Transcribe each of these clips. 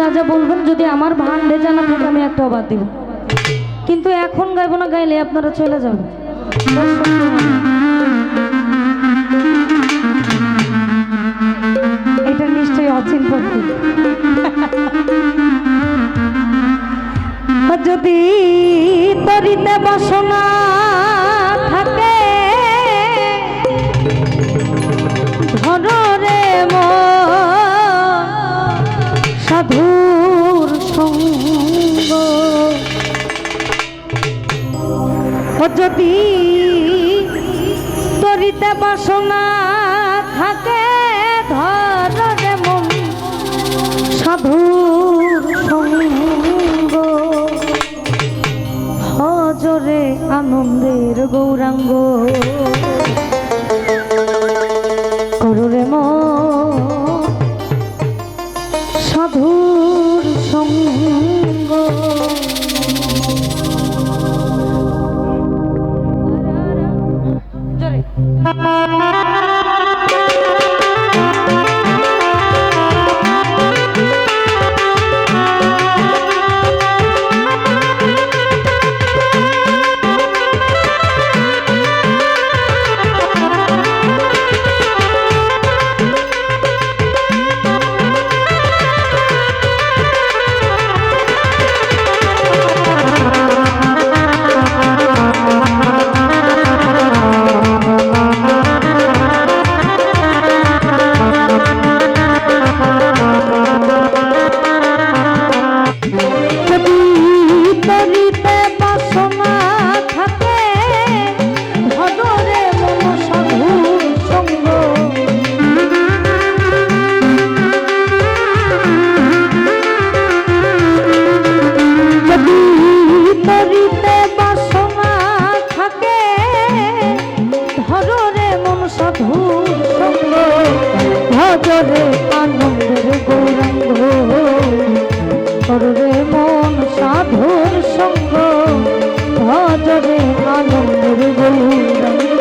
যা যা বলবেন, যদি আমার ভান্ডে জানা থাকে আমি একটাও বাদ দিব, কিন্তু এখন গাইব না, গাইলে আপনারা চলে যাবেন। এটা নিশ্চয়ই অচিন পক্ষী। যদি তরিতে বাসনা থাকে ধরে সাধুর সঙ্গ, যদি তরিতে বাসনা থাকে ধরে মন সাধুর সঙ্গ, হজরে আনন্দের গৌরাঙ্গ করুরে মন সাধুর সঙ্গ। হজরে আনন্দের গৌরাঙ্গ করুরে মন সাধুর সঙ্গ, হজরে আনন্দের গৌরাঙ্গ।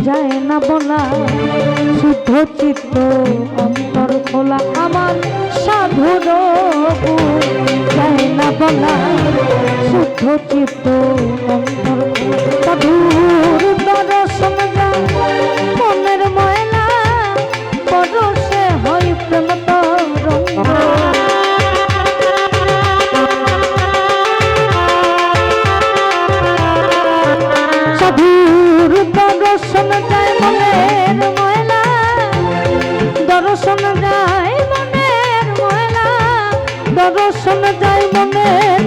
যায় না বলা শুদ্ধ চিত্ত অন্তর খোলা, আমার সাধুর যায় না বলা শুদ্ধ চিত্ত অন্তর সাধুর দর্শন মনের ময়লা পরশে হয় প্রেম তরঙ্গ। সাধুর দর্শন যায় মনের ময়লা, দর্শন যায় মনের ময়লা, দর্শন যায় মনের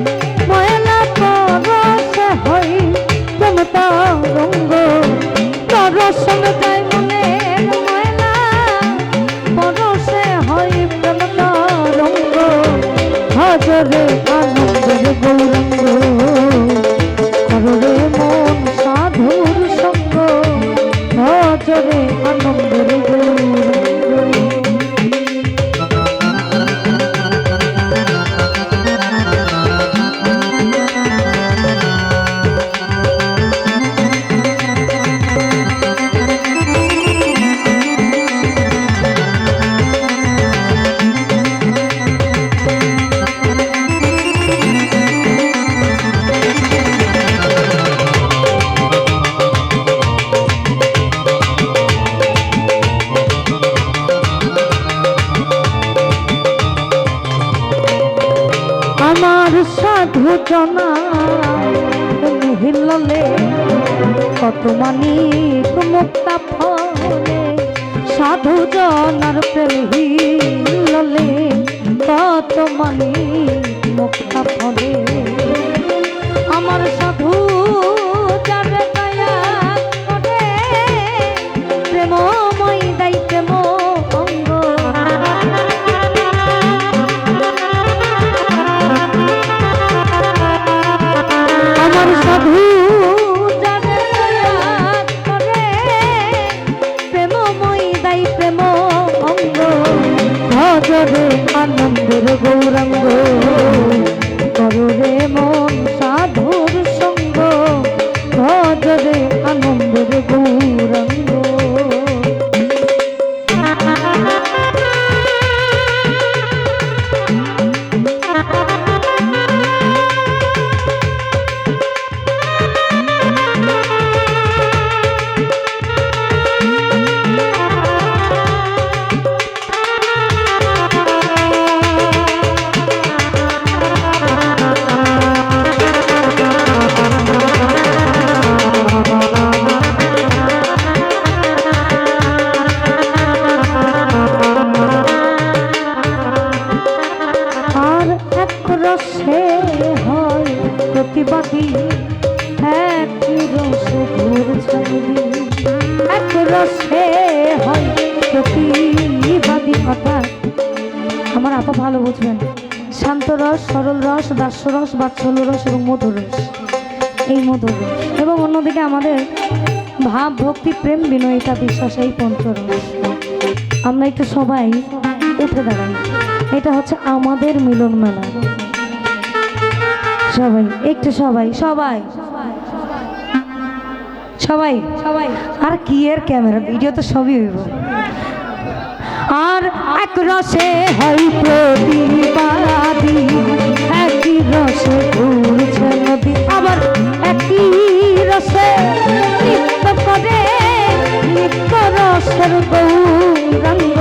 ময়লা পরশে হয় প্রেম তরঙ্গ। দর্শন যায় মনের ময়লা পরশে হয় প্রেম তরঙ্গ, হজরে আনন্দের গৌরাঙ্গ করুরে মন সাধুর সঙ্গ, হজরে আনন্দের গৌরাঙ্গ। আমার সাধু জনা হিললে কত মানিক মুক্তা ফলে, সাধু জনার প্রেম হিললে কত মানিক মুক্তা ফলে। আমার সাধু যারে দয়া আনন্দের গৌরাঙ্গ কররে মন সাধুর সঙ্গ ভজরে আনন্দের গৌরাঙ্গ রসে হয় প্রতিবাদী একই রসে ঘুরছে এক রসে হয় প্রতিবাদী অর্থাৎ আমার আপা ভালো বুঝবেন শান্ত রস সরল রস দাস্য রস বাৎসল্য রস এবং মধুর রস এই মধুর রস এবং অন্যদিকে আমাদের ভাব ভক্তি প্রেম বিনয়িতা বিশ্বাস এই পঞ্চরস আমরা একটু সবাই উঠে দাঁড়াই এটা হচ্ছে আমাদের মিলন মেলা সবাই একটু সবাই সবাই সবাই সবাই আর কি এর ক্যামেরা ভিডিও তো সবই হইব আর এক রসে হয় প্রতিবাদী একই রসে ঘুরছে নদী আবার একই রসে নৃত্য করে নিত্য রসের গৌরাঙ্গ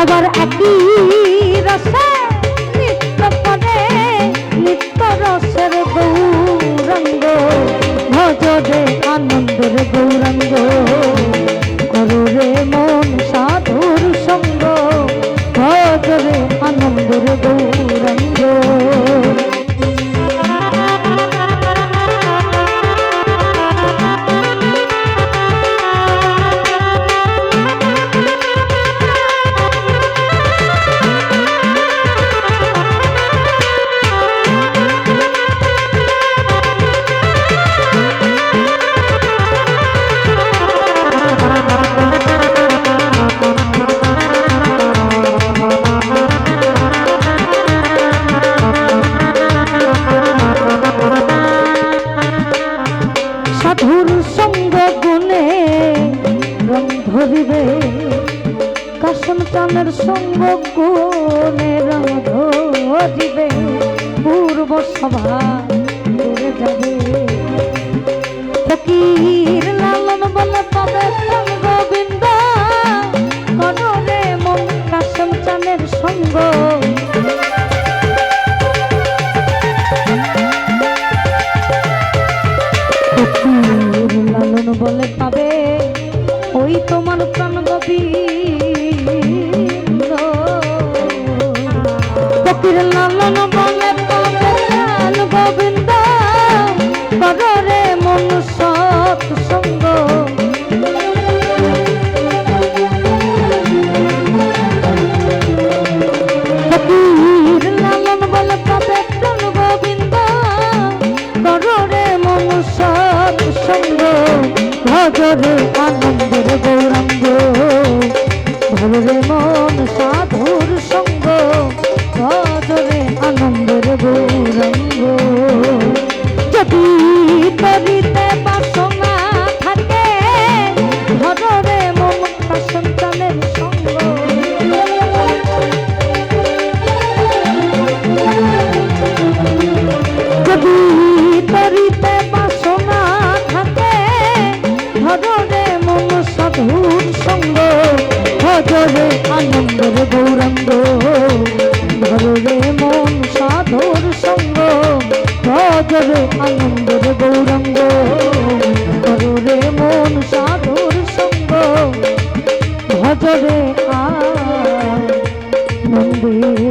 আবার একই রসে নৃত্য করে নিত্য রসের গৌরাঙ্গ ভজরে আনন্দের গৌরাঙ্গ কররে মন সাধুর সঙ্গ ভজরে আনন্দের গৌরাঙ্গ সাধুর সঙ্গ গুণে রং ধরিবে কাশন টানের সঙ্গ গুণে রং ধরিবে পূর্ব সভা দূরে যাবে ফকির লালন বলে পাবে গোবিন্দ কনরে মন কাশন টানের সঙ্গ লালন বলে পাবে ওই তোমার প্রাণ গোবিন্দ ফকির লালন বলে পাবে প্রাণ গোবিন্দ কররে মন সৎ সঙ্গ ফকির লালন বলে পাবে প্রাণ গোবিন্দ কররে মন সৎ সঙ্গ ভজরে আনন্দের গৌরাঙ্গ ভজরে মন সাধুর সঙ্গ ভজরে আনন্দের গৌরাঙ্গ যদি করিতে বাসনা থাকে ভজরে মন সন্তানের সঙ্গ যদি করিতে বাসনা থাকে ভজরে মন সাধুর সঙ্গ ভজরে আনন্দের গৌরাঙ্গ ভজরে মন সাধুর সঙ্গ ভজরে আনন্দের গৌরাঙ্গ ভজরে মন সাধুর সঙ্গ ভজরে আনন্দের